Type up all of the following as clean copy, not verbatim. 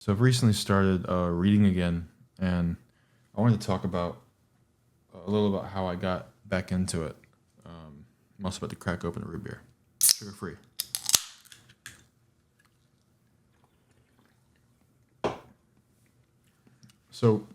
So I've recently started reading again, and I wanted to talk about a little about how I got back into it. I'm also about to crack open a root beer, sugar free. So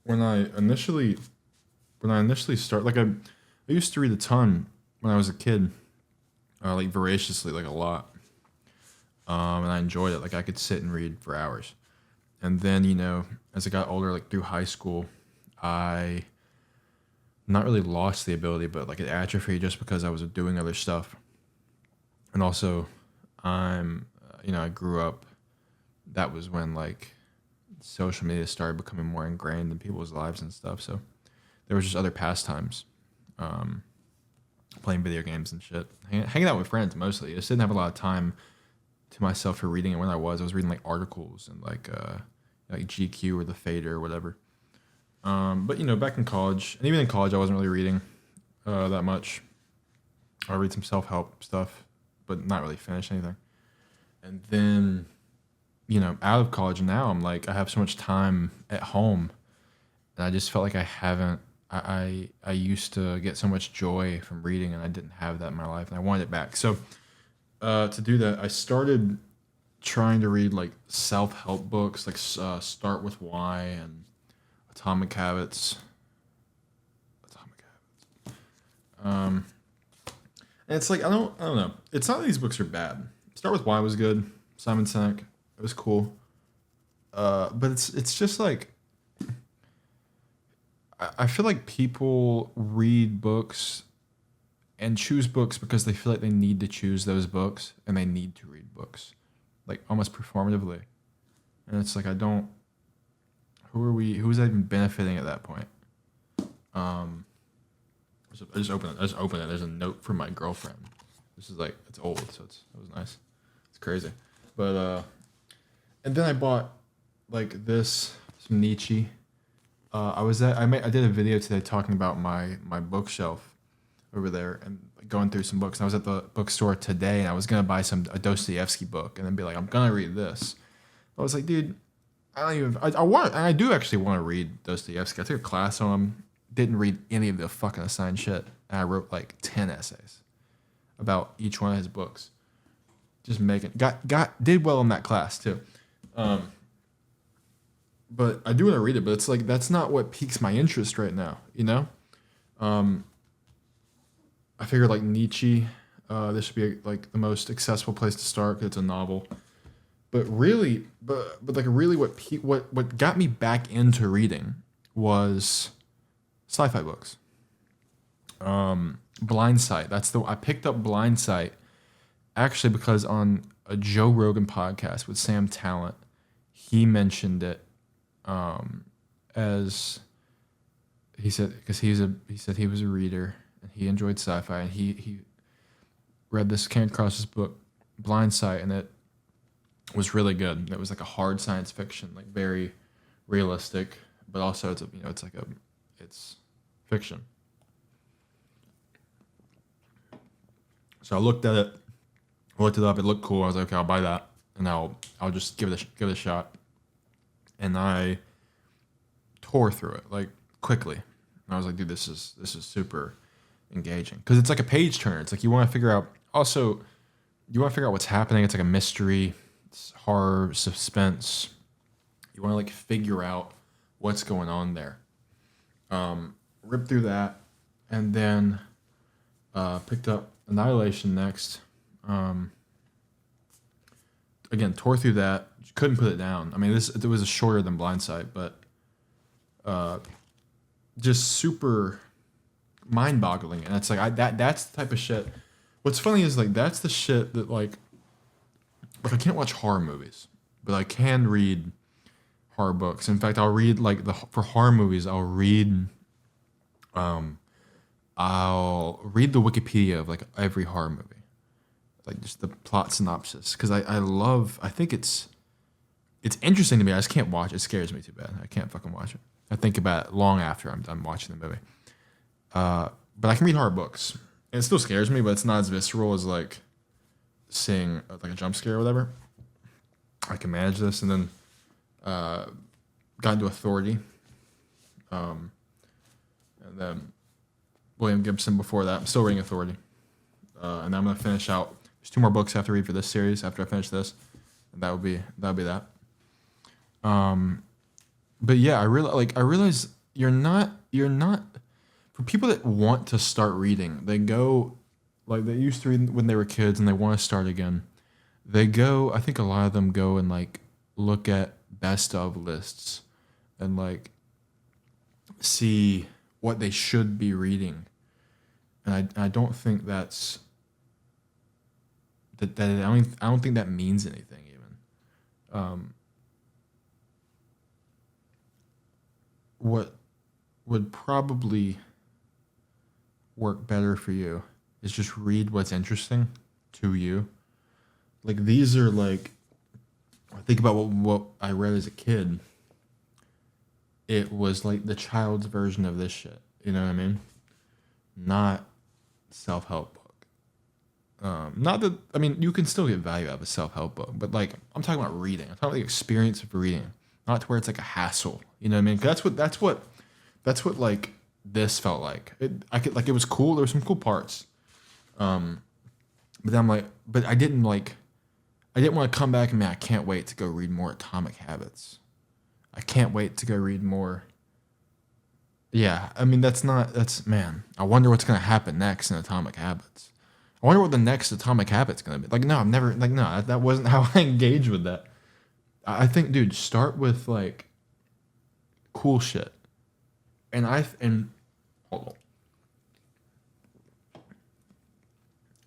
when I initially start, I used to read a ton when I was a kid, like voraciously, like a lot, and I enjoyed it. Like I could sit and read for hours. And then as I got older, like through high school, I not really lost the ability, but like it atrophied just because I was doing other stuff. And also, I grew up. That was when like social media started becoming more ingrained in people's lives and stuff. So there was just other pastimes, um, playing video games and shit, hanging out with friends mostly. I just didn't have a lot of time to myself for reading it. When I was reading like articles and like GQ or the Fader or whatever. But back in college, and even in college, I wasn't really reading that much. I read some self help stuff, but not really finish anything. And then out of college now, I'm like I have so much time at home, and I just felt like I haven't. I used to get so much joy from reading, and I didn't have that in my life, and I wanted it back. So to do that, I started trying to read like self help books, like Start with Why and Atomic Habits. Atomic Habits. Um, and it's like I don't know. It's not that these books are bad. Start with Why was good. Simon Sinek, it was cool. But it's just like I feel like people read books and choose books because they feel like they need to choose those books and they need to read books, like almost performatively. And it's like I don't. Who are we? Who's even benefiting at that point? Um, I just open it. I just open it. There's a note from my girlfriend. This is like it's old, so it was nice. It's crazy, but and then I bought like this some Nietzsche. I did a video today talking about my bookshelf over there and going through some books. And I was at the bookstore today and I was gonna buy a Dostoevsky book and then be like, I'm gonna read this. I was like, dude, I don't even. I want. And I do actually want to read Dostoevsky. I took a class on him. Didn't read any of the fucking assigned shit. And I wrote like 10 essays about each one of his books. Just making did well in that class too. Um, but I do want to read it. But it's like that's not what piques my interest right now. Um, I figured like Nietzsche. This should be like the most accessible place to start because it's a novel. But really, but like really, what got me back into reading was sci-fi books. Blind Sight. I picked up Blind Sight actually because on a Joe Rogan podcast with Sam Talent, he mentioned it as he said because he said he was a reader and he enjoyed sci-fi and he came across this book Blind Sight and it was really good. It was like a hard science fiction, like very realistic, but also it's fiction. So I looked at it, looked it up. It looked cool. I was like, okay, I'll buy that, and I'll just give it a shot. And I tore through it like quickly. And I was like, dude, this is super engaging because it's like a page turner. It's like you want to figure out. Also, you want to figure out what's happening. It's like a mystery. It's horror, suspense. You want to like figure out what's going on there. Rip through that, and then picked up Annihilation next. Again, tore through that. Couldn't put it down. I mean, it was shorter than Blindside, but just super mind-boggling. And it's like that's the type of shit. What's funny is like that's the shit that like I can't watch horror movies, but I can read horror books. In fact, I'll read like for horror movies. I'll read the Wikipedia of like every horror movie, like just the plot synopsis, because I think it's interesting to me. I just can't watch it. It scares me too bad. I can't fucking watch it. I think about it long after I'm done watching the movie. But I can read horror books, and it still scares me, but it's not as visceral as like seeing like a jump scare or whatever. I can manage this, and then uh, got into Authority, um, and then William Gibson before that. I'm still reading Authority, and I'm gonna finish out. There's 2 more books I have to read for this series after I finish this, and that'll be that. But yeah, I realize you're not for people that want to start reading. They go like they used to read when they were kids and they want to start again. They go. I think a lot of them go and like look at best of lists and like see what they should be reading. And I don't think I don't think that means anything even. Um, what would probably work better for you is just read what's interesting to you. Like these are like I think about what I read as a kid. It was like the child's version of this shit. You know what I mean? Not self help book. Not that I mean you can still get value out of a self help book, but like I'm talking about reading. I'm talking about the experience of reading, not to where it's like a hassle. You know what I mean? 'Cause that's what like this felt like. It was cool. There were some cool parts. But then I'm like, but I didn't want to come back and man, I can't wait to go read more Atomic Habits. I can't wait to go read more. Yeah, I mean that's man. I wonder what's gonna happen next in Atomic Habits. I wonder what the next Atomic Habit's gonna be. Like no, I've never like no, that wasn't how I engaged with that. I think, dude, start with like cool shit, and hold on,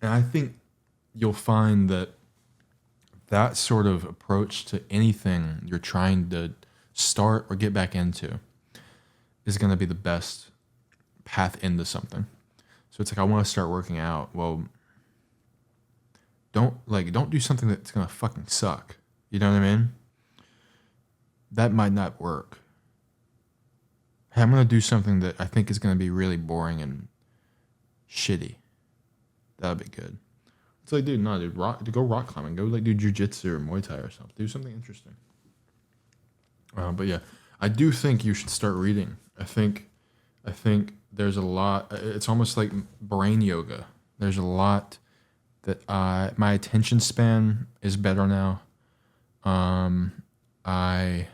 and I think you'll find that sort of approach to anything you're trying to start or get back into is going to be the best path into something. So it's like I want to start working out. Well, don't do something that's going to fucking suck. You know what I mean? That might not work. Hey, I'm going to do something that I think is going to be really boring and shitty. That'd be good. It's like, dude, no, dude, go rock climbing. Go like do jujitsu or Muay Thai or something. Do something interesting. But yeah, I do think you should start reading. I think there's a lot. It's almost like brain yoga. There's a lot that my attention span is better now. I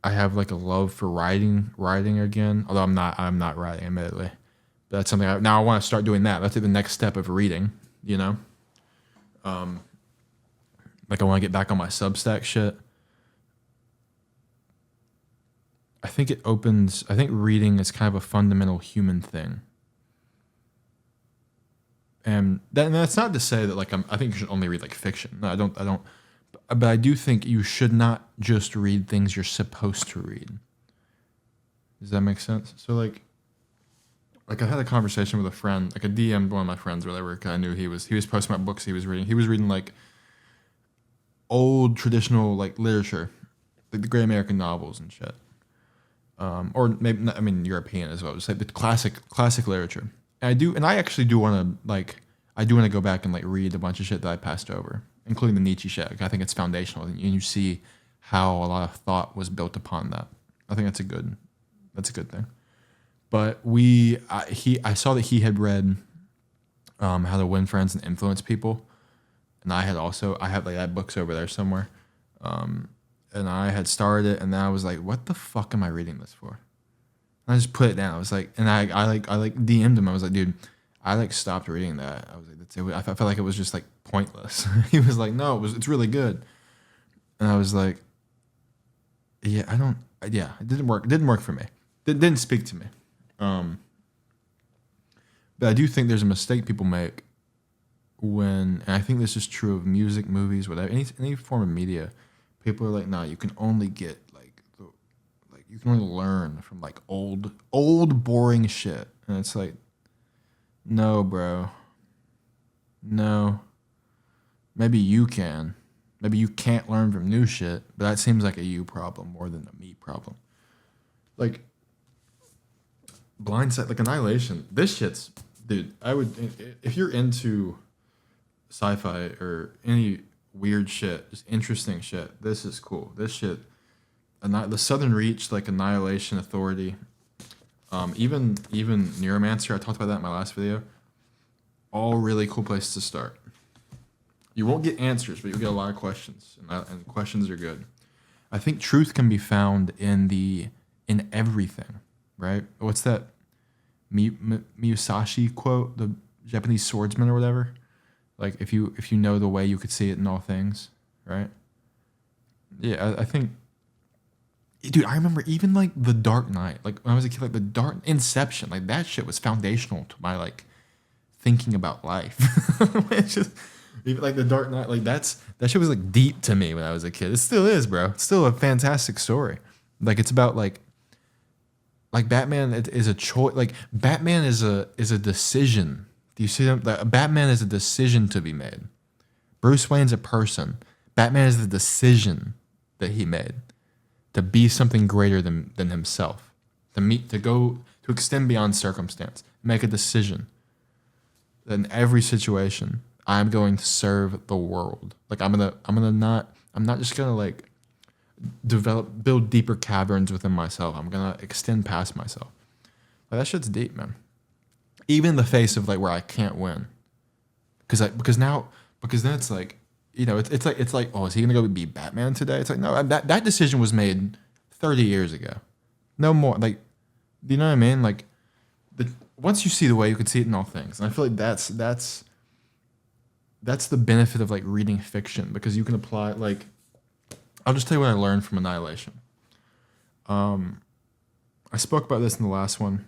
have like a love for writing again. Although I'm not writing, admittedly. But that's something now I want to start doing that. That's the next step of reading, you know? Like I want to get back on my Substack shit. I think reading is kind of a fundamental human thing. And that's not to say that like I think you should only read like fiction. No, I don't. But I do think you should not just read things you're supposed to read. Does that make sense? So like I had a conversation with a friend, like a DM one of my friends or whatever. 'Cause I knew he was posting about books he was reading. He was reading like old traditional like literature, like the great American novels and shit. Or maybe not, I mean European as well, just like the classic literature. And I actually do want to go back and like read a bunch of shit that I passed over, including the Nietzsche shit. Like, I think it's foundational, and you see how a lot of thought was built upon that. I think that's a good thing. But I saw that he had read How to Win Friends and Influence People, and I had like that book's over there somewhere. And I had started it, and then I was like, "What the fuck am I reading this for?" And I just put it down. I was like, and I DM'd him. I was like, "Dude, I like stopped reading that." I was like, "That's it." I felt like it was just like pointless. He was like, "No, it's really good," and I was like, "Yeah, I don't. Yeah, it didn't work. It didn't work for me. It didn't speak to me." But I do think there's a mistake people make and I think this is true of music, movies, whatever, any form of media. People are like, "Nah, you can only get you can only learn from like old boring shit," and it's like, no, bro, no. Maybe you can. Maybe you can't learn from new shit, but that seems like a you problem more than a me problem. Like Blindside, like Annihilation. This shit's, dude. If you're into sci-fi or any weird shit, just interesting shit. This is cool. This shit, the Southern Reach, like Annihilation Authority, even Neuromancer. I talked about that in my last video. All really cool places to start. You won't get answers, but you'll get a lot of questions, and questions are good. I think truth can be found in everything, right? What's that Musashi quote, the Japanese swordsman or whatever? Like if you know the way, you could see it in all things, right? Yeah, I think, dude, I remember even like The Dark Knight, like when I was a kid, like the Dark Inception, like that shit was foundational to my like thinking about life. It's just even like The Dark Knight, like that shit was like deep to me when I was a kid. It still is, bro. It's still a fantastic story. Like it's about like Batman is a choice. Like Batman is a decision. Do you see them? Like, Batman is a decision to be made. Bruce Wayne's a person. Batman is the decision that he made to be something greater than himself, to extend beyond circumstance, make a decision. In every situation, I'm going to serve the world. Like I'm not just gonna like build deeper caverns within myself. I'm gonna extend past myself. Like that shit's deep, man. Even in the face of like where I can't win, because then it's like, you know, it's like, oh, is he gonna go be Batman today? It's like, no, that decision was made 30 years ago, no more. Like, do you know what I mean? Like, once you see the way, you can see it in all things, and I feel like that's the benefit of like reading fiction, because you can apply, like, I'll just tell you what I learned from Annihilation. I spoke about this in the last one.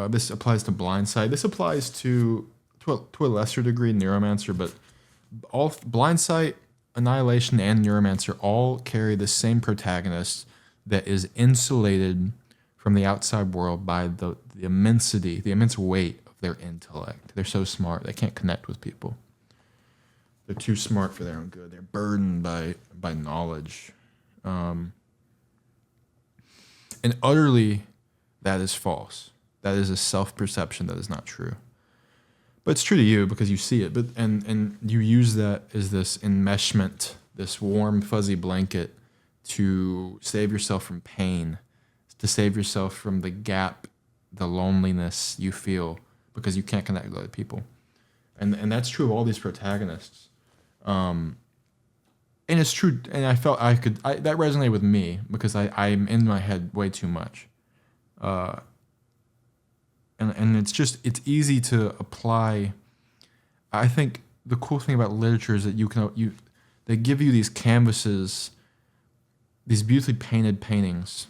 This applies to Blindside. This applies to a lesser degree Neuromancer, but all Blindside, Annihilation, and Neuromancer all carry the same protagonist that is insulated from the outside world by the immense weight of their intellect. They're so smart, they can't connect with people. They're too smart for their own good. They're burdened by knowledge. And utterly, that is false. That is a self-perception that is not true. But it's true to you because you see it. But and you use that as this enmeshment, this warm, fuzzy blanket to save yourself from pain, to save yourself from the gap, the loneliness you feel because you can't connect with other people. And that's true of all these protagonists. And it's true, and I felt that resonated with me because I'm in my head way too much. And it's easy to apply. I think the cool thing about literature is that they give you these canvases, these beautifully painted paintings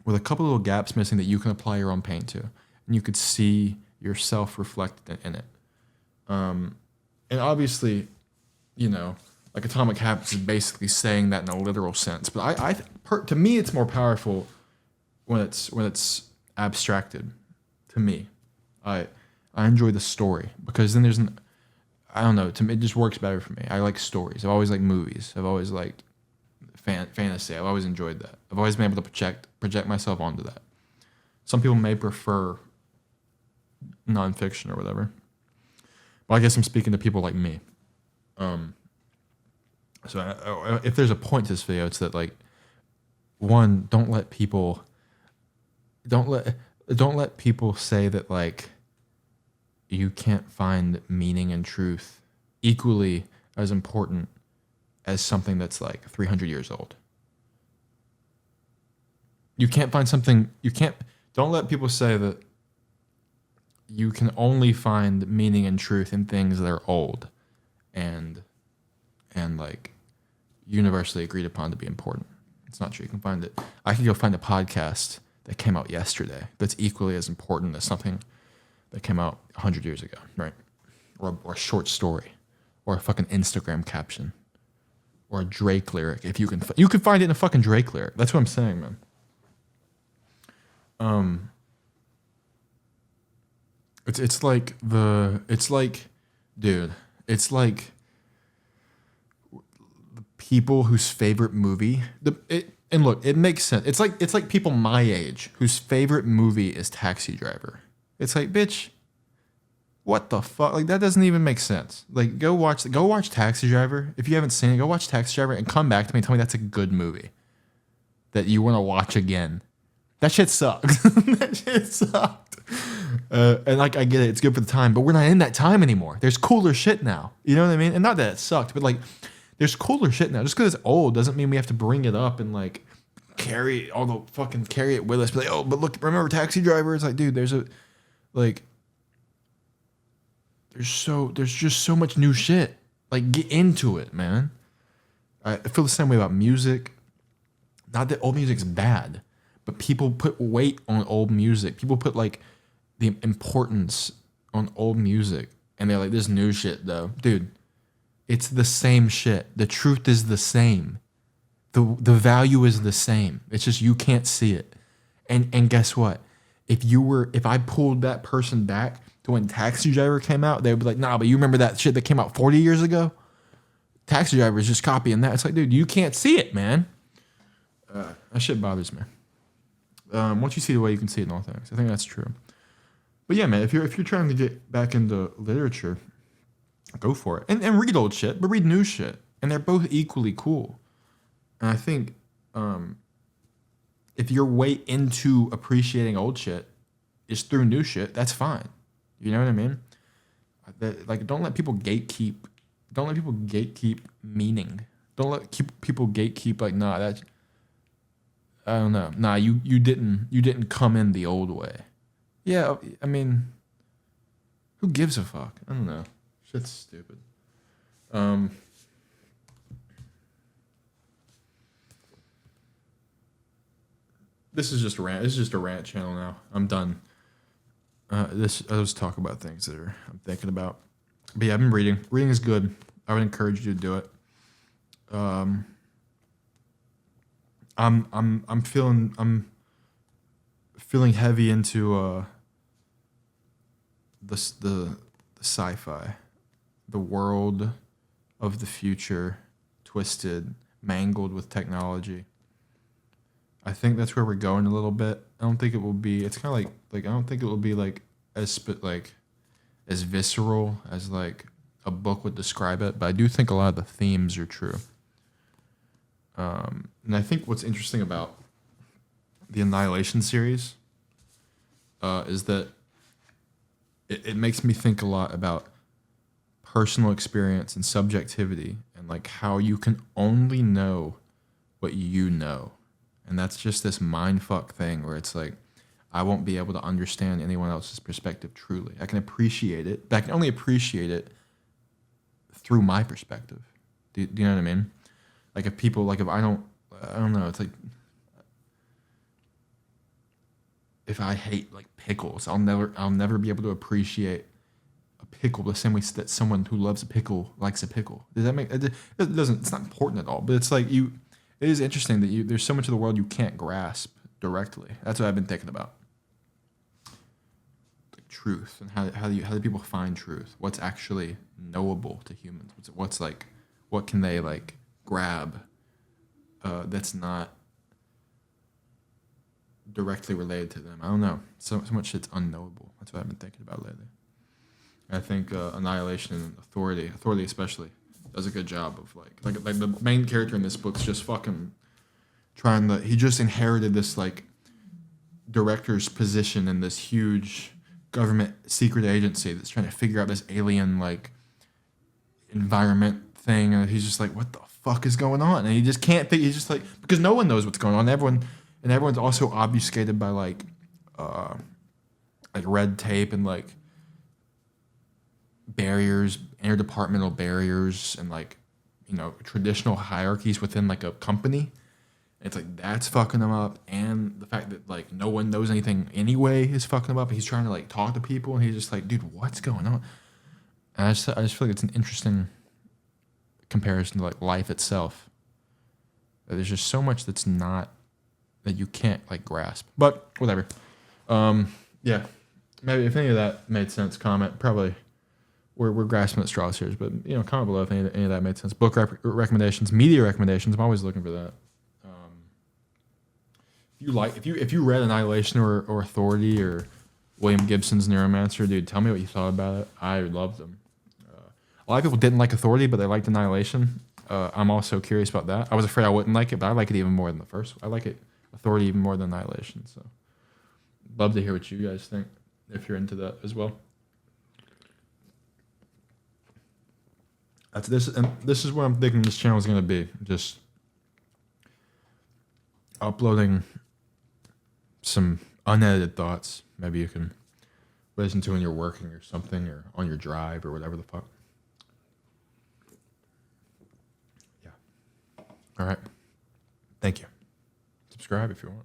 with a couple little gaps missing that you can apply your own paint to, and you could see yourself reflected in it. And obviously, you know, like Atomic Habits is basically saying that in a literal sense. But to me, it's more powerful when it's abstracted. To me, I enjoy the story because then I don't know. To me, it just works better for me. I like stories. I've always liked movies. I've always liked fantasy. I've always enjoyed that. I've always been able to project myself onto that. Some people may prefer nonfiction or whatever. Well, I guess I'm speaking to people like me. So if there's a point to this video, it's that, like, one, don't let people say that, like, you can't find meaning and truth equally as important as something that's like 300 years old. Don't let people say that you can only find meaning and truth in things that are old and like universally agreed upon to be important. It's not true. You can find it. I can go find a podcast that came out yesterday that's equally as important as something that came out 100 years ago, right? Or a short story, or a fucking Instagram caption, or a Drake lyric. If you can find it in a fucking Drake lyric. That's what I'm saying, man. It's like people whose favorite movie, and look, it makes sense. It's like people my age whose favorite movie is Taxi Driver. It's like, bitch, What the fuck? Like that doesn't even make sense. Like go watch Taxi Driver. If you haven't seen it, go watch Taxi Driver and come back to me and tell me that's a good movie that you want to watch again. That shit sucks. That shit sucked. And like I get it, it's good for the time, but we're not in that time anymore. There's cooler shit now. You know what I mean? And not that it sucked, but like there's cooler shit now. Just because it's old doesn't mean we have to bring it up and like carry it with us. Be like, oh, but look, remember Taxi Driver? It's like, dude, there's just so much new shit. Like, get into it, man. I feel the same way about music. Not that old music's bad, but people put weight on old music. People put like the importance on old music, and they're like, this new shit though, dude. It's the same shit. The truth is the same. The value is the same. It's just you can't see it. And guess what? If I pulled that person back to when Taxi Driver came out, they would be like, nah, but you remember that shit that came out 40 years ago? Taxi Driver is just copying that. It's like, dude, you can't see it, man. That shit bothers me. Once you see the way you can see it in all things, I think that's true. But yeah, man, if you're trying to get back into literature, go for it. And read old shit, but read new shit. And they're both equally cool. And I think if your way into appreciating old shit is through new shit, that's fine. You know what I mean? Like, don't let people gatekeep. Don't let people gatekeep meaning. Don't let people gatekeep like, nah, that's. I don't know. Nah, you didn't come in the old way. Yeah, I mean, who gives a fuck? I don't know. Shit's stupid. This is just a rant. This is just a rant channel now. I'm done. I'll just talk about things that I'm thinking about. But yeah, I've been reading. Reading is good. I would encourage you to do it. I'm feeling heavy into the sci-fi, the world of the future, twisted, mangled with technology. I think that's where we're going a little bit. I don't think it will be. It's kind of like I don't think it will be like as visceral as like a book would describe it. But I do think a lot of the themes are true. And I think what's interesting about the Annihilation series is that it makes me think a lot about personal experience and subjectivity and like how you can only know what you know. And that's just this mindfuck thing where it's like, I won't be able to understand anyone else's perspective truly. I can appreciate it, but I can only appreciate it through my perspective. Do you know what I mean? Like if people, like if I don't know, it's like, if I hate like pickles, I'll never be able to appreciate a pickle the same way that someone who loves a pickle likes a pickle. Does that make it? It's not important at all, but it's like it is interesting that there's so much of the world you can't grasp directly. That's what I've been thinking about. Like truth and how do people find truth? What's actually knowable to humans? What can they like grab that's not directly related to them? I don't know. So much shit's unknowable. That's what I've been thinking about lately. I think Annihilation and Authority especially, does a good job of like the main character in this book's just fucking he just inherited this like director's position in this huge government secret agency that's trying to figure out this alien like environment thing, and he's just like, what the fuck is going on? And he just can't think. He's just like, because no one knows what's going on. Everyone's also obfuscated by like red tape and like barriers, interdepartmental barriers, and like, you know, traditional hierarchies within like a company. It's like that's fucking him up, and the fact that like no one knows anything anyway is fucking him up. He's trying to like talk to people, and he's just like, dude, what's going on? And I just feel like it's an interesting comparison to like life itself. There's just so much that you can't like grasp. But whatever. Yeah, maybe if any of that made sense, comment. Probably we're grasping at straws here, but you know, comment below if any of that made sense. Book recommendations, media recommendations. I'm always looking for that. If you read Annihilation or Authority or William Gibson's Neuromancer, dude. Tell me what you thought about it. I loved them. A lot of people didn't like Authority, but they liked Annihilation. I'm also curious about that. I was afraid I wouldn't like it, but I like it even more than the first. I like it Authority even more than Annihilation. So, love to hear what you guys think if you're into that as well. That's this, and this is what I'm thinking this channel is going to be. Just uploading some unedited thoughts. Maybe you can listen to when you're working or something, or on your drive or whatever the fuck. Yeah. All right. Thank you. Subscribe if you want.